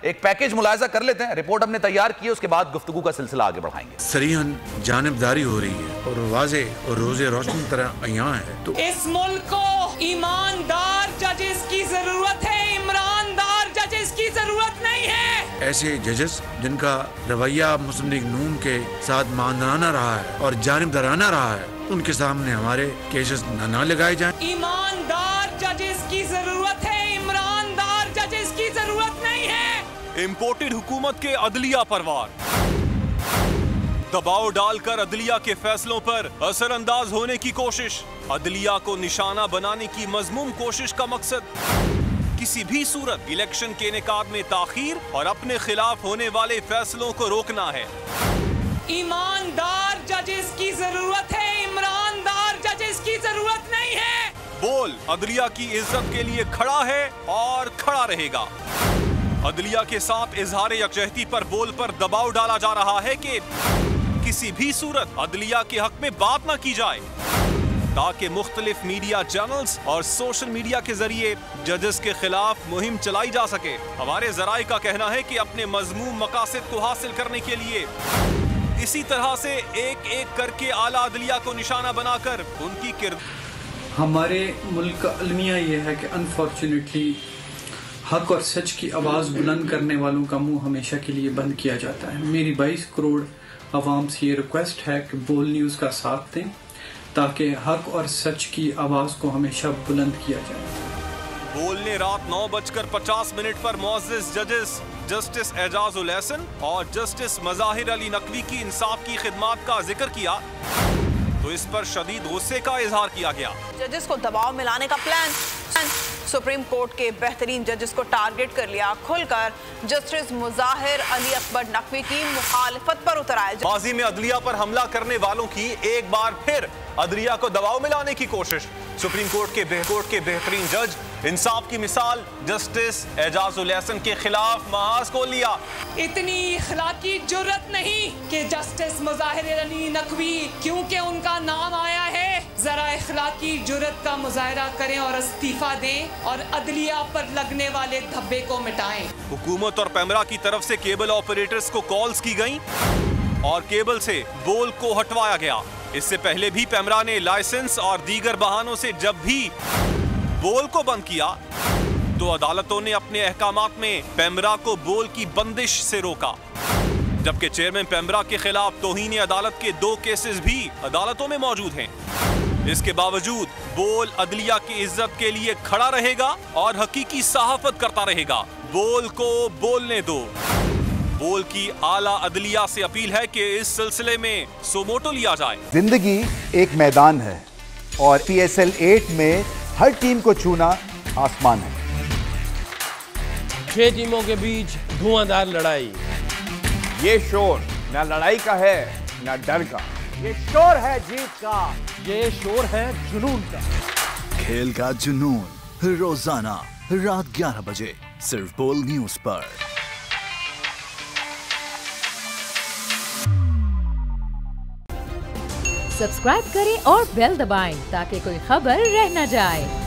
एक पैकेज मुलायजा कर लेते हैं, रिपोर्ट हमने तैयार की है, उसके बाद गुफ्तगू का सिलसिला आगे बढ़ाएंगे। सरीहन जानिबदारी हो रही है और वाजे और रोजे रोशनी तरह अयां है। तो इस मुल्क को ईमानदार जजेस की जरूरत है, ईमानदार जजेस की जरूरत नहीं है। ऐसे जजेस जिनका रवैया मुस्लिम लीग नून के साथ मानदाराना रहा है और जानिबदाराना रहा है, उनके सामने हमारे केसेस न लगाए जाएं। ईमानदार जजेस की जरूरत है, ईमानदार जजेस की जरूरत नहीं है। इम्पोर्टेड हुकूमत के अदलिया पर वार, दबाव डालकर अदलिया के फैसलों पर असरअंदाज होने की कोशिश, अदलिया को निशाना बनाने की मजमूम कोशिश का मकसद किसी भी सूरत इलेक्शन के इनेकाद में ताखीर और अपने खिलाफ होने वाले फैसलों को रोकना है। ईमानदार जजेस की जरूरत है, ईमानदार जजेस की जरूरत नहीं है। बोल अदलिया की इज्जत के लिए खड़ा है और खड़ा रहेगा। अदलिया के साथ इजहार यकजहती पर बोल पर दबाव डाला जा रहा है कि किसी भी सूरत अदलिया के हक में बात न की जाए, ताकि मुख्तलिफ मीडिया चैनल्स और सोशल मीडिया के जरिए जजेस के खिलाफ मुहिम चलाई जा सके। हमारे जराए का कहना है कि अपने मजमूम मकासद को हासिल करने के लिए इसी तरह से एक एक करके आला अदलिया को निशाना बनाकर उनकी किरदार। हमारे मुल्क का अलमिया ये है कि अनफॉर्चुनेटली हक और सच की आवाज़ बुलंद करने वालों का मुंह हमेशा के लिए बंद किया जाता है। मेरी 22 करोड़ आवाम से ये रिक्वेस्ट है कि बोल न्यूज़ का साथ दें, ताकि हक और सच की आवाज़ को हमेशा बुलंद किया जाए। बोल ने रात 9:50 पर मुअज़्ज़िज़ जजेस जस्टिस एजाजुल एहसन और जस्टिस मज़ाहिर अली नकवी की इंसाफ की खिदमात का जिक्र किया तो इस पर शदीद गुस्से का इजहार किया गया। जजेस को दबाव में लाने का प्लान, सुप्रीम कोर्ट के बेहतरीन जजेस को टारगेट कर लिया, खुलकर जस्टिस मुज़ाहिर अली अकबर नकवी की मुखालिफत पर उतर आए। माजी में अदलिया पर हमला करने वालों की एक बार फिर अदलिया को दबाव में लाने की कोशिश। सुप्रीम कोर्ट के बेहतरीन जज इंसाफ की मिसाल जस्टिस एजाजुल एहसन के खिलाफ महाज खोल लिया। इतनी इखलाकी जुर्रत नहीं कि जस्टिस मुज़ाहिर अली नकवी, क्योंकि उनका नाम आया है, जरा इखलाकी जुर्रत का मुजाहरा करें और इस्तीफा दें और अदलिया पर लगने वाले धब्बे को मिटाएं। हुकूमत और पेमरा की तरफ से केबल ऑपरेटर्स को कॉल्स की गई और केबल से बोल को हटवाया गया। इससे पहले भी पेमरा ने लाइसेंस और दीगर बहानों से जब भी बोल को बंद किया तो अदालतों ने अपने अहकामात में पेमरा को बोल की बंदिश से रोका, जबकि चेयरमैन पेमरा के खिलाफ तौहीन अदालत के 2 केसेस भी अदालतों में मौजूद हैं। इसके बावजूद बोल अदलिया की इज्जत के लिए खड़ा रहेगा और हकीकी सहाफत करता रहेगा। बोल को बोलने दो। बोल की आला अदलिया से अपील है कि इस सिलसिले में सोमोटो लिया जाए। जिंदगी एक मैदान है और PSL 8 में हर टीम को छूना आसमान है। 6 टीमों के बीच धुआंधार लड़ाई। ये शोर न लड़ाई का है न डर का, ये शोर है जीत का, ये शोर है जुनून का। खेल का जुनून रोजाना रात 11 बजे सिर्फ बोल न्यूज पर। सब्सक्राइब करें और बेल दबाएं ताकि कोई खबर रह न जाए।